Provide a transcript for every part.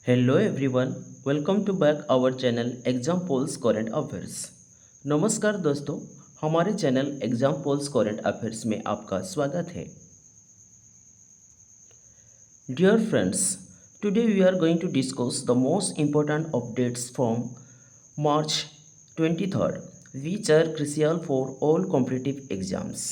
Hello everyone, welcome to back our channel exam polls current affairs. नमस्कार दोस्तों, हमारे channel exam polls current affairs में आपका स्वागत है। Dear friends, today we are going to discuss the most important updates from March 23rd which are crucial for all competitive exams।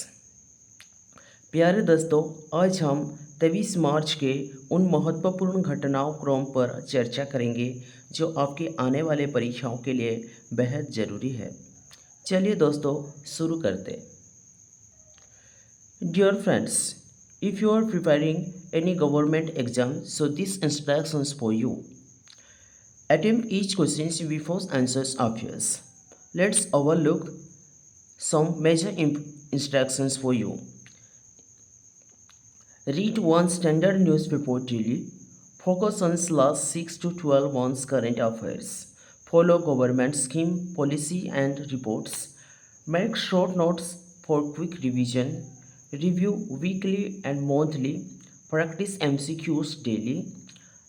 प्यारे दोस्तों, आज हम 23 मार्च के उन महत्वपूर्ण घटनाओं क्रम पर चर्चा करेंगे जो आपके आने वाले परीक्षाओं के लिए बेहद ज़रूरी है। चलिए दोस्तों, शुरू करते। Dear friends, if you are preparing any government exam, so this instructions for you. Attempt each question before answers obvious. Let's overlook some major instructions for you. Read one standard newspaper daily. Focus on last 6 to 12 months current affairs. Follow government scheme, policy and reports. Make short notes for quick revision. Review weekly and monthly. Practice MCQs daily.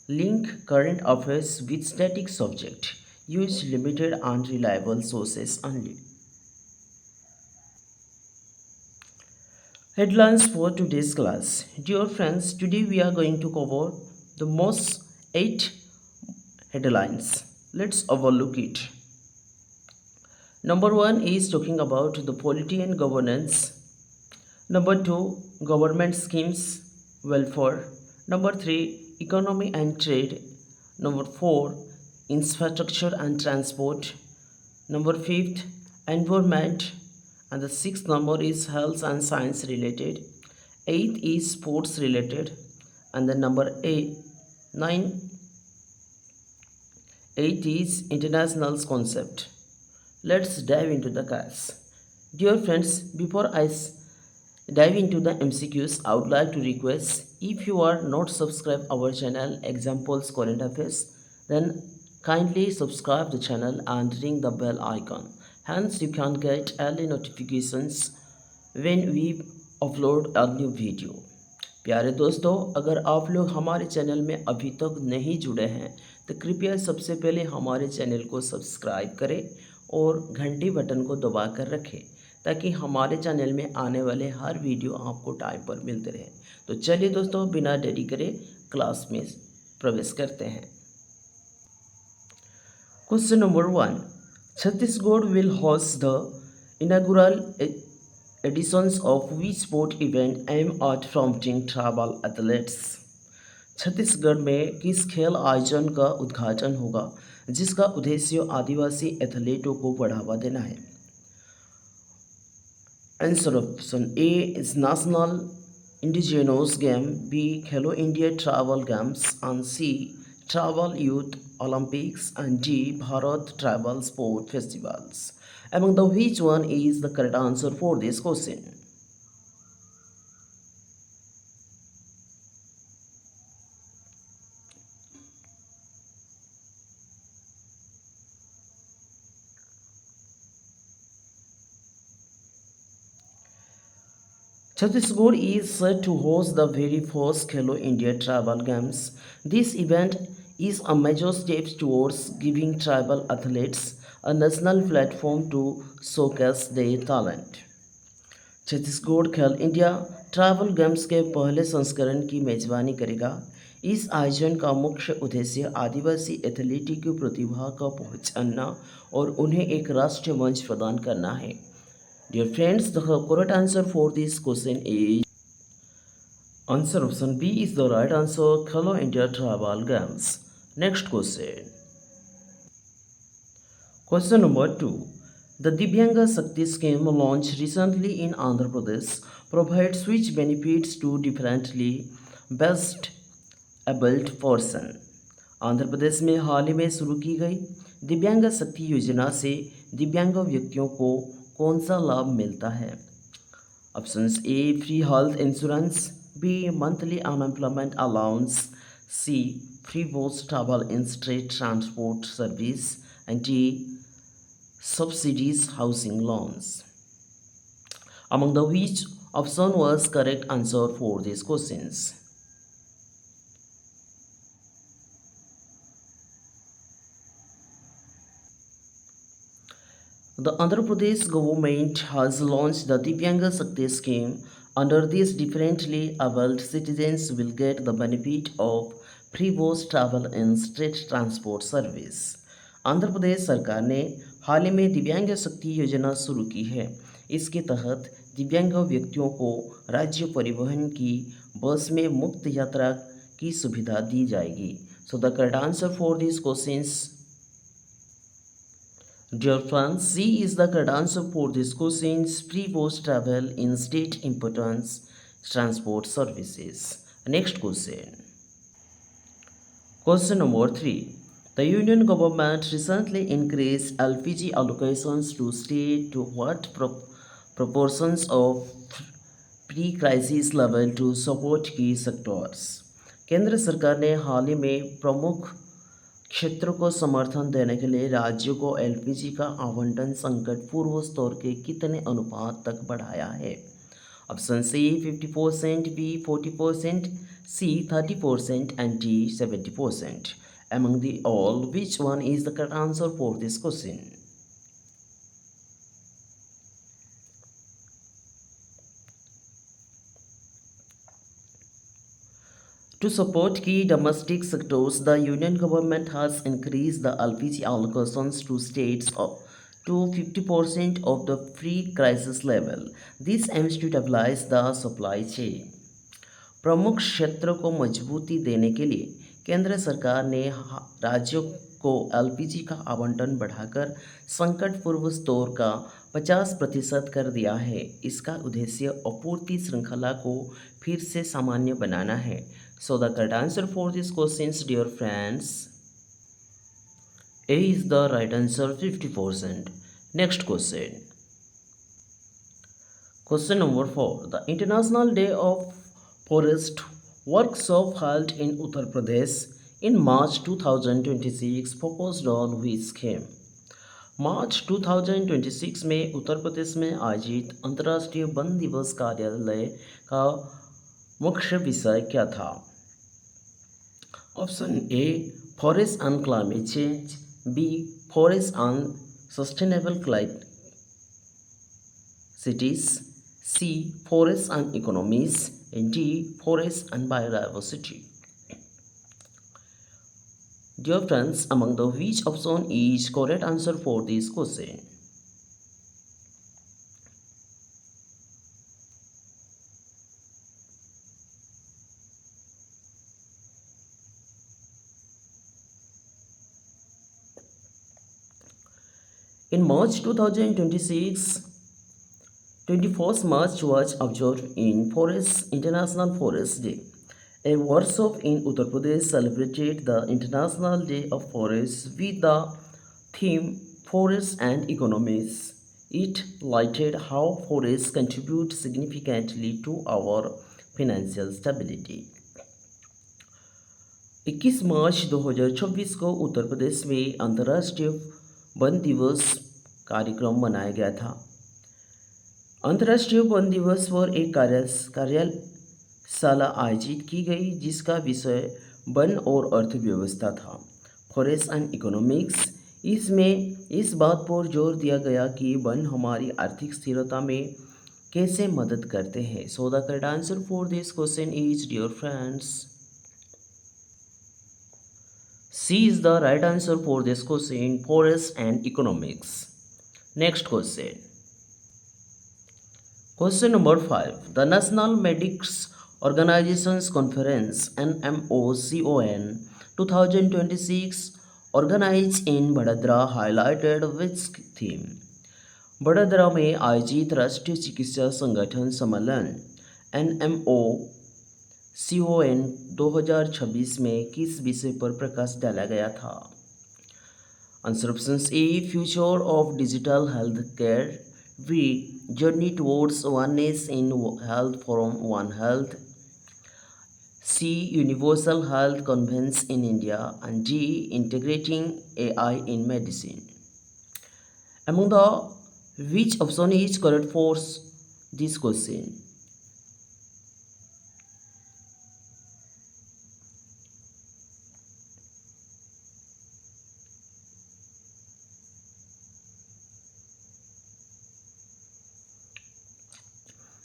Link current affairs with static subject. Use limited and reliable sources only. Headlines for today's class. Dear friends, today we are going to cover the most 8 headlines. Let's overlook it. Number 1 is talking about the polity and governance. Number 2, government schemes, welfare. Number 3, economy and trade. Number 4, infrastructure and transport. Number 5, environment. And the 6th number is health and science related. 8th is sports related. And the number 8, 9, 8 is international concept. Let's dive into the class. Dear friends, before I dive into the MCQs, I would like to request, if you are not subscribed our channel Examples Current Affairs, then kindly subscribe the channel and ring the bell icon. Hence, you can get early notifications when we upload a new video. प्यारे दोस्तों, अगर आप लोग हमारे channel में अभी तक नहीं जुड़े हैं तो कृपया सबसे पहले हमारे चैनल को सब्सक्राइब करें और घंटी बटन को दबा कर रखें ताकि हमारे चैनल में आने वाले हर वीडियो आपको टाइम पर मिलते रहे। तो चलिए दोस्तों, बिना देरी करे क्लास में प्रवेश करते हैं। Question number 1, Chhattisgarh will host the inaugural editions of which sport event aim at promoting tribal athletes। Chhattisgarh में किस खेल आयोजन का उद्घाटन होगा जिसका उद्देश्य आदिवासी एथलीटों को बढ़ावा देना है। Answer option A is national indigenous game, B Khelo India tribal games, and C tribal youth Olympics, and D Bharat tribal sport festivals. Among the which one is the correct answer for this question? Chhattisgarh is set to host the very first Khelo India Tribal Games. This event is a major step towards giving tribal athletes a national platform to showcase their talent. Chhattisgarh खेल India tribal games के पहले संस्करण की मेजबानी करेगा। इस आयोजन का मुख्य उद्देश्य आदिवासी एथलीट की प्रतिभा का पहचानना और उन्हें एक राष्ट्रीय मंच प्रदान करना है। Dear friends, the correct answer for this question is answer option B is the right answer, Khelo India tribal games. Next question, question number 2, the Divyanga Shakti scheme launched recently in Andhra Pradesh provides which benefits to differently best abled person। Andhra Pradesh में हाल ही में शुरू की गई दिव्यांग शक्ति योजना से दिव्यांग व्यक्तियों को कौन सा लाभ मिलता है। Options A free health insurance, B monthly unemployment allowance, C free bus travel in state transport service, and D subsidies housing loans। Among the which option was correct answer for these questions? The Andhra Pradesh government has launched the Divyanga Shakti scheme. Under this, differently abled citizens will get the benefit of free bus travel in state transport service. Andhra Pradesh सरकार ने हाल ही में दिव्यांग शक्ति योजना शुरू की है। इसके तहत दिव्यांग व्यक्तियों को राज्य परिवहन की बस में मुफ्त यात्रा की सुविधा दी जाएगी। सो the correct answer for this questions, dear friends, C is the correct answer for this question. Free bus travel in state importance transport services. Next question. Question number 3. The Union government recently increased LPG allocations to state to what proportions of pre-crisis level to support key sectors. केंद्र सरकार ने हाल ही में प्रमुख क्षेत्रों को समर्थन देने के लिए राज्यों को एलपीजी का आवंटन संकट पूर्व स्तर के कितने अनुपात तक बढ़ाया है? Option C 50%, B 40%, C 30% and D 70%. Among the all, which one is the correct answer for this question? To support key domestic sectors, the Union government has increased the LPG allocations to states to 50% of the pre-crisis level. This aims to stabilize the supply chain. प्रमुख क्षेत्रों को मजबूती देने के लिए केंद्र सरकार ने राज्यों को एलपीजी का आवंटन बढ़ाकर संकट पूर्व स्तर का 50% कर दिया है। इसका उद्देश्य आपूर्ति श्रृंखला को फिर से सामान्य बनाना है। So the correct answer for this question, dear friends, A is the right answer, 50%. Next question. Question number 4. The International Day of Forest workshop held in Uttar Pradesh in March 2026 focused on which scheme? मार्च 2026 में उत्तर प्रदेश में आयोजित अंतर्राष्ट्रीय one दिवस कार्यालय का मुख्य विषय क्या था? Option A forest and climate change, B forest and sustainable cities, C forests and economies, and D forests and biodiversity. Dear friends, among the which option is correct answer for this question? In March 2026, 21st March was observed in International Forest Day. A workshop in Uttar Pradesh celebrated the International Day of Forests with the theme Forests and Economies. It lighted how forests contribute significantly to our financial stability. 21 मार्च 2026 को उत्तर प्रदेश में अंतर्राष्ट्रीय one दिवस कार्यक्रम मनाया गया था। अंतर्राष्ट्रीय one दिवस पर एक कार्यशाला आयोजित की गई जिसका विषय वन और अर्थव्यवस्था था, फॉरेस्ट एंड इकोनॉमिक्स। इसमें इस बात पर जोर दिया गया कि वन हमारी आर्थिक स्थिरता में कैसे मदद करते हैं। So the correct answer for this question is, dear friends, C is the right answer for this question, forest and economics. Next question. Question number 5. The National Medics Organizations Conference NMOCON 2026 organized in Vadodara highlighted which theme? Vadodara में आयोजित राष्ट्रीय चिकित्सा संगठन सम्मेलन NMOCON 2026 में किस विषय पर प्रकाश डाला गया था? Answer options A future of digital health care, B journey towards oneness in health from one health, C universal health convergence in India, and D integrating AI in medicine. Among the which option is correct for this question?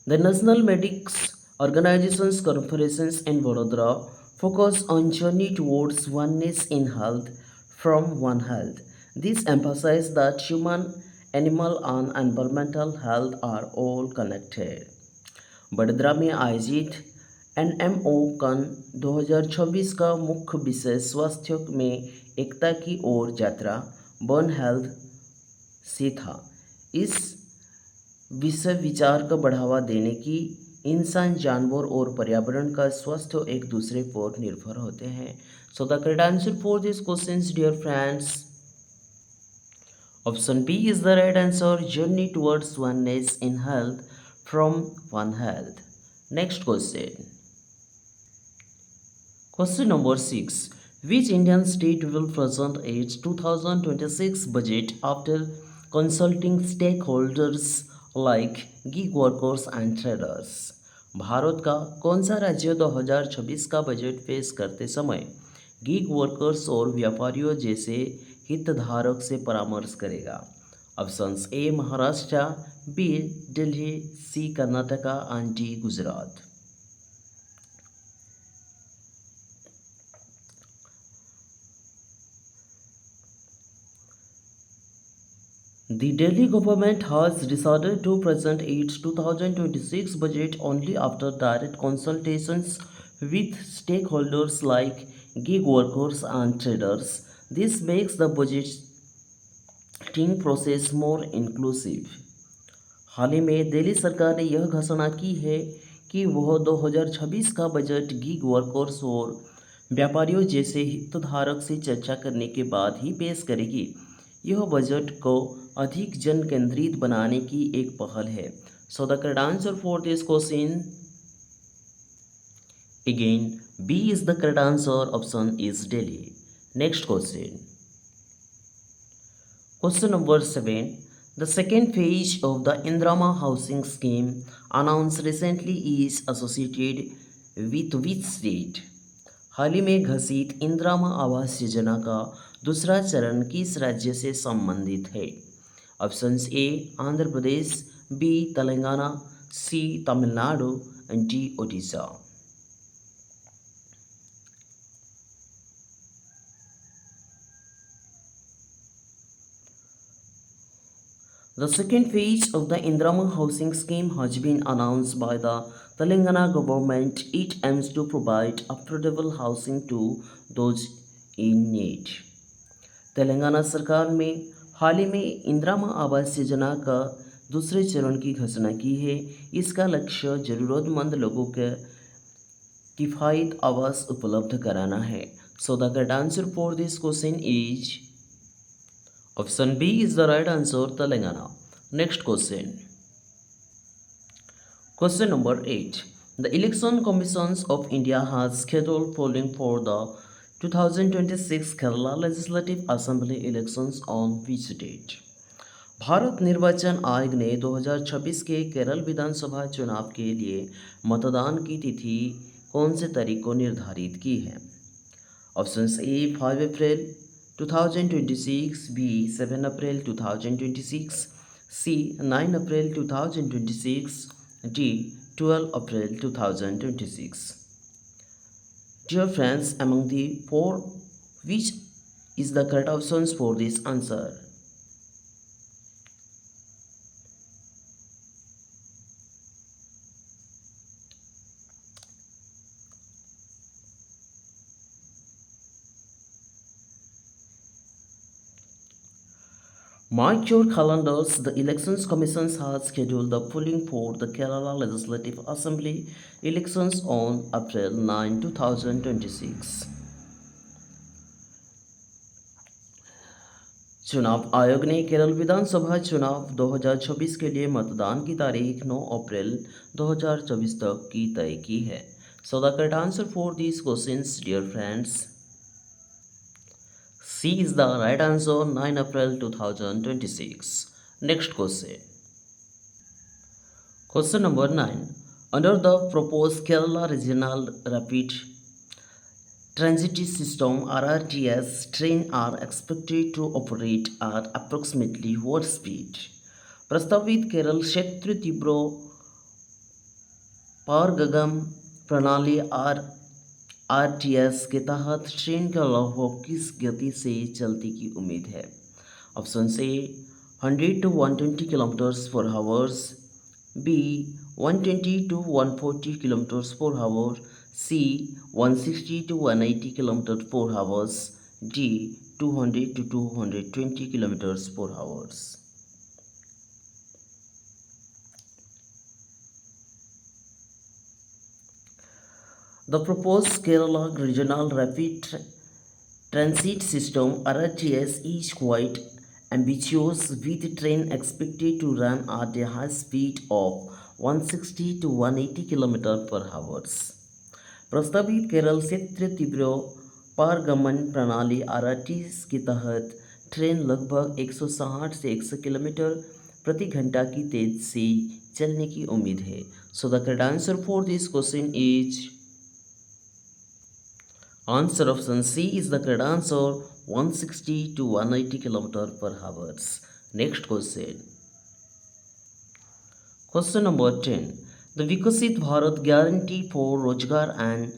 The National Medics Organization's conferences in Vadodara focus on journey towards oneness in health from One Health. This emphasizes that human, animal and environmental health are all connected. Vadodara में आयोजित NMO कन 2026 का मुख्य विषय स्वास्थ्य में एकता की ओर यात्रा वन हेल्थ से था। इस विषय विचार को बढ़ावा देने की इंसान जानवर और पर्यावरण का स्वास्थ्य एक दूसरे पर निर्भर होते हैं। So the correct answer for this questions dear friends, option B is the right answer, journey towards oneness in health from one health. Next question, question number 6, which Indian state will present its 2026 budget after consulting stakeholders like gig workers and traders? Bharat का कौन सा राज्य 2026 का budget पेश करते समय gig workers और व्यापारियों जैसे हितधारक से परामर्श करेगा? Options A Maharashtra, B Delhi, C Karnataka and D Gujarat. The Delhi government has decided to present its 2026 budget only after direct consultations with stakeholders like gig workers and traders. This makes the budgeting process more inclusive. हाल ही में दिल्ली सरकार ने यह घोषणा की है कि वह 2026 का बजट गीग वर्कर्स और व्यापारियों जैसे हितधारक से चर्चा करने के बाद ही पेश करेगी। यह बजट को अधिक जन केंद्रित बनाने की एक पहल है। So the correct answer for this question again B is the correct answer, option is Delhi. Next question, question number 7, the second phase of the Indrama housing scheme announced recently is associated with which state? हाल ही में घोषित इंदिरा आवास योजना का दूसरा चरण किस राज्य से संबंधित है? Options A Andhra Pradesh, B Telangana, C Tamil Nadu, D Odisha. The second phase of the Indrama housing scheme has been announced by the Telangana government. It aims to provide affordable housing to those in need. Telangana सरकार में हाल ही में इंदिरा आवास योजना का दूसरे चरण की घोषणा की है। इसका लक्ष्य ज़रूरतमंद लोगों को किफ़ायती आवास उपलब्ध कराना है। So the correct answer for this question is option B is the right answer, Telangana. Next question, question number 8, the election commissions of India has scheduled polling for the 2026 Kerala legislative assembly elections on which date? Bharat निर्वाचन आयोग ने 2026 के केरल विधानसभा चुनाव के लिए मतदान की तिथि कौन से तारीख को निर्धारित की है? Options A 5 April 2026, B 7 April 2026, C 9 April 2026, D 12 April 2026. Dear friends, among the four, which is the correct options for this answer? Mark your calendars. The Elections Commission has scheduled the polling for the Kerala Legislative Assembly elections on April 9, 2026. चुनाव आयोग ने केरल विधानसभा चुनाव 2026 के लिए मतदान की तारीख 9 अप्रैल 2024 तक की तय की है। So the correct answer for this questions dear friends, C is the right answer, 9 April 2026. Next question. Question number 9. Under the proposed Kerala Regional Rapid Transit System RRTS, trains are expected to operate at approximately what speed? प्रस्तावित केरल क्षेत्र तीव्र पारगगन प्रणाली RTS के तहत train का लगभग किस गति से चलती की उम्मीद है? Option A 100 to 120 kilometres per hours, B 120 to 140 kilometres per hour, C 160 to 180 kilometre per hours, D 200 to 220 kilometres per hours. The proposed Kerala Regional Rapid Transit System (RRTS) is quite ambitious, with train expected to run at a high speed of 160 to 180 km per hour. प्रस्तावित केरल क्षेत्र तीव्र पारगमन प्रणाली RRTS के तहत train लगभग 160 से 100 kilometre प्रति घंटा की तेज से चलने की उम्मीद है। So the correct answer for this question is answer option C is the correct answer, 160 to 180 km per hours. Next question. Question number 10. The Vikasit Bharat Guarantee for Rozgar and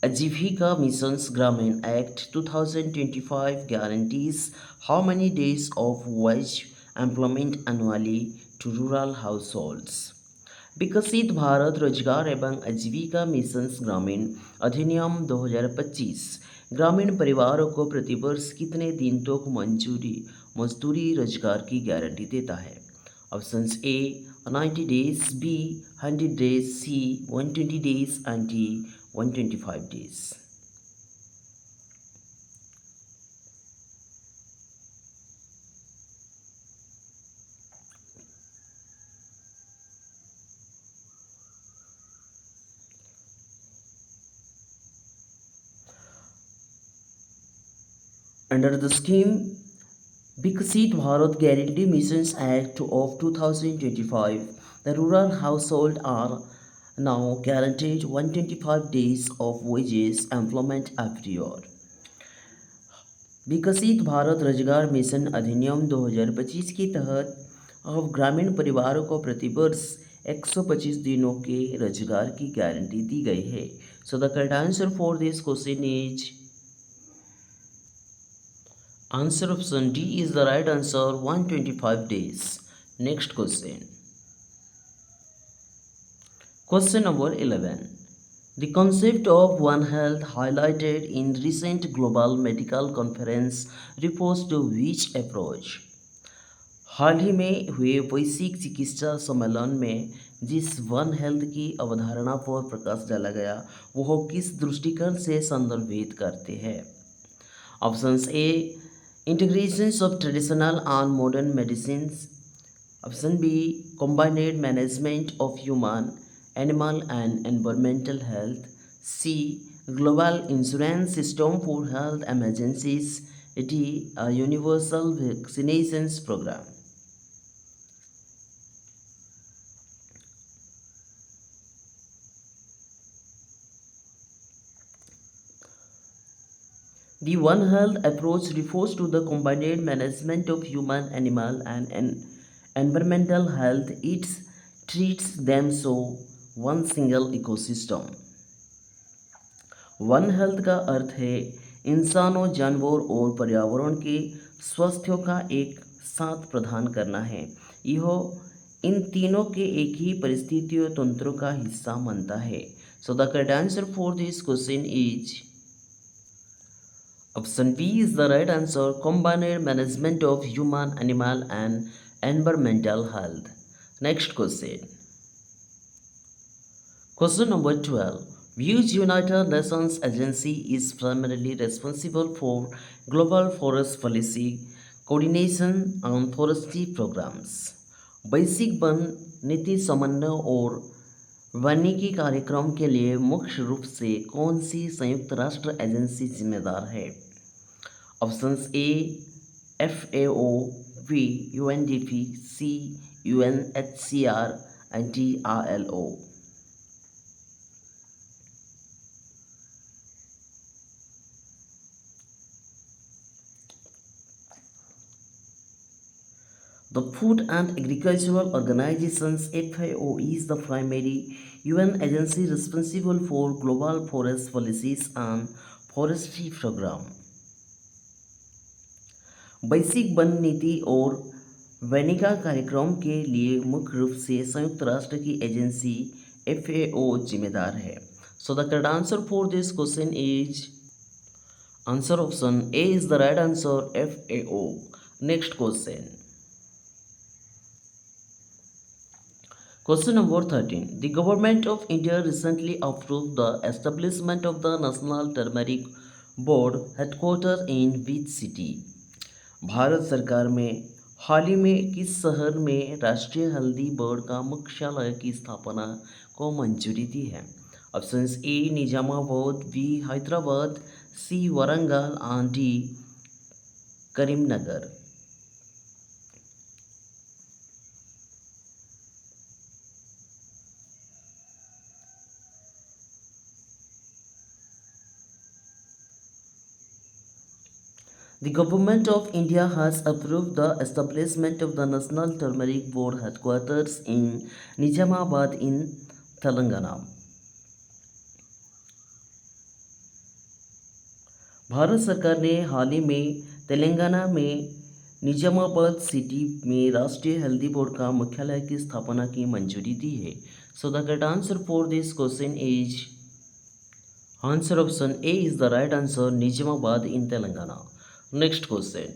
Ajivika Missions Gramin Act 2025 guarantees how many days of wage employment annually to rural households? विकसित भारत रोजगार एवं आजीविका mission ग्रामीण अधिनियम 2025 ग्रामीण परिवारों को प्रतिवर्ष कितने दिन तक मजदूरी रोजगार की गारंटी देता है? Options A 90 days, B 100 days, C 120 days and D 125 days. Under the scheme Viksit Bharat Guarantee Missions Act of 2025, the rural households are now guaranteed 125 days of wages employment every year. विकसित भारत रोजगार mission अधिनियम 2025 के तहत अब ग्रामीण परिवारों को प्रतिवर्ष 125 दिनों के रोजगार की गारंटी दी गई है। So the correct answer for this question is answer option D is the right answer, 125 days. Next question. Question number 11. The concept of One Health highlighted in recent global medical conference refers to which approach? हाल ही में हुए वैश्विक चिकित्सा सम्मेलन में जिस one health की अवधारणा पर प्रकाश डाला गया वह किस दृष्टिकोण से संदर्भित करते हैं? Options A integrations of traditional and modern medicines, option B combined management of human, animal and environmental health, C global insurance system for health emergencies, D a universal vaccinations program. The One Health approach refers to the combined management of human, animal, and environmental health. It treats them so one single ecosystem. One health का अर्थ है इंसानों, जानवर और पर्यावरण के स्वास्थ्य का एक साथ प्रदान करना है। यह इन तीनों के एक ही परिस्थितियों तंत्रों का हिस्सा मानता है। So the correct answer for this question is Option B is the right answer, combined management of human, animal and environmental health. Next question. Question number 12. Which United Nations agency is primarily responsible for global forest policy, coordination and forestry programs? वैश्विक one नीति समन्वय और वानिकी कार्यक्रम के लिए मुख्य रूप से कौन सी संयुक्त राष्ट्र एजेंसी जिम्मेदार है? Options A FAO, B UNDP, C UNHCR and D ILO। The Food and Agricultural Organization's FAO is the primary UN agency responsible for global forest policies and forestry program. वैश्विक वन नीति और वनिका कार्यक्रम के लिए मुख्य रूप से संयुक्त राष्ट्र की एजेंसी FAO जिम्मेदार है. So the correct answer for this question is answer option A is the right answer, FAO. Next question. Question number 13. The government of India recently approved the establishment of the National Turmeric Board headquarters in which city? Bharat सरकार में हाल ही में किस शहर में राष्ट्रीय हल्दी बोर्ड का मुख्यालय की स्थापना को मंजूरी दी है? Options A Nizamabad, B Hyderabad, C Warangal and D Karimnagar. The Government of India has approved the establishment of the National Turmeric Board headquarters in Nizamabad in Telangana. Bharat सरकार ने हाल ही में तेलंगाना में निजामाबाद सिटी में राष्ट्रीय हल्दी बोर्ड का मुख्यालय की स्थापना की मंजूरी दी है. So the correct answer for this question is answer option A is the right answer, Nizamabad in Telangana. Next question.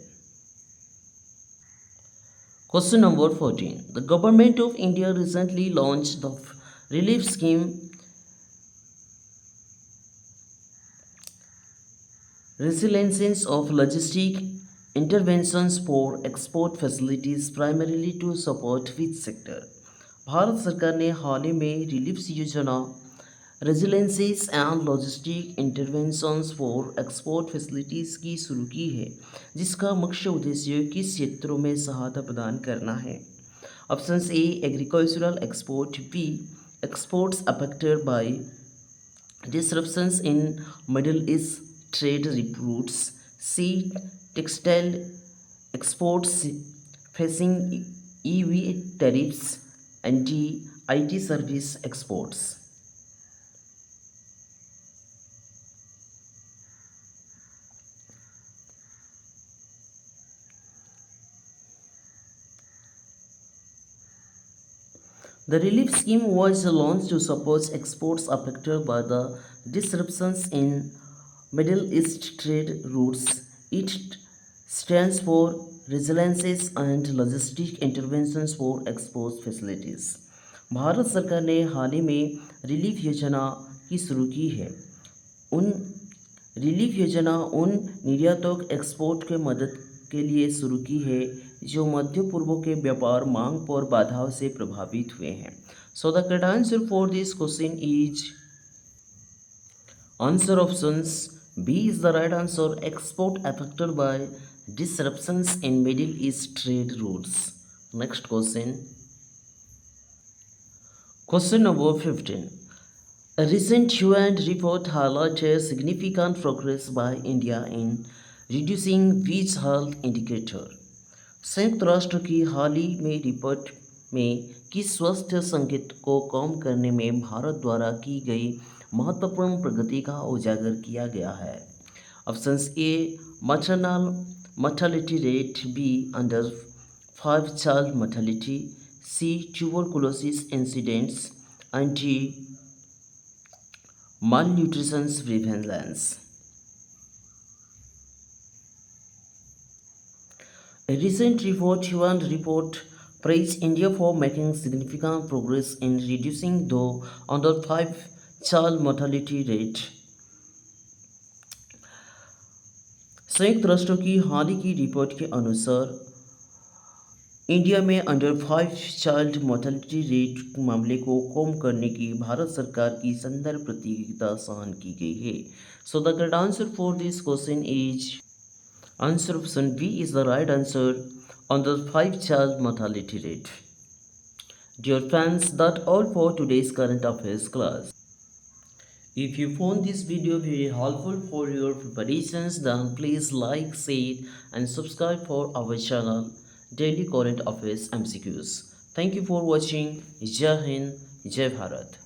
Question number 14. The government of India recently launched the relief scheme Resilience of Logistic Interventions for Export Facilities primarily to support which sector? Bharat सरकार ने हाल ही में relief योजना resiliencies and logistic interventions for export facilities की शुरू की है, जिसका मुख्य उद्देश्य किस क्षेत्रों में सहायता प्रदान करना है? Options A agricultural export, B exports affected by disruptions in Middle East trade routes, C textile exports facing EV tariffs and D IT service exports. The relief scheme was launched to support exports affected by the disruptions in Middle East trade routes. It stands for Resiliences and Logistic Interventions for Export Facilities. Bharat सरकार ने हाल ही में relief योजना की शुरू की है. उन रिलीफ योजना उन निर्यातक एक्सपोर्ट के मदद के लिए शुरू की है जो मध्य पूर्व के व्यापार मांग पर बाधाओं से प्रभावित हुए हैं. So the correct answer for this question is answer options B is the right answer, export affected by disruptions in Middle East trade routes. Next question. Question number 15. A recent UN report highlighted significant progress by India in reducing which health indicator? संयुक्त राष्ट्र की हाल ही में report में किस स्वास्थ्य संकेत को कम करने में भारत द्वारा की गई महत्वपूर्ण प्रगति का उजागर किया गया है? Options A maternal mortality rate, B under 5 child mortality, C tuberculosis incidents, and D malnutrition prevalence. A recent report, UN report, praised India for making significant progress in reducing the under 5 child mortality rate. संयुक्त राष्ट्र की हाल ही की report के अनुसार India में under 5 child mortality rate मामले को कम करने की भारत सरकार की संदर्भ प्रतियोगिता सहन की गई है. So the correct answer for this question is answer option B is the right answer, under 5 child mortality rate. Dear friends, that all for today's current affairs class. If you found this video very helpful for your preparations, then please like, share and subscribe for our channel. daily current affairs MCQs. Thank you for watching. Jai Hind, Jai Bharat.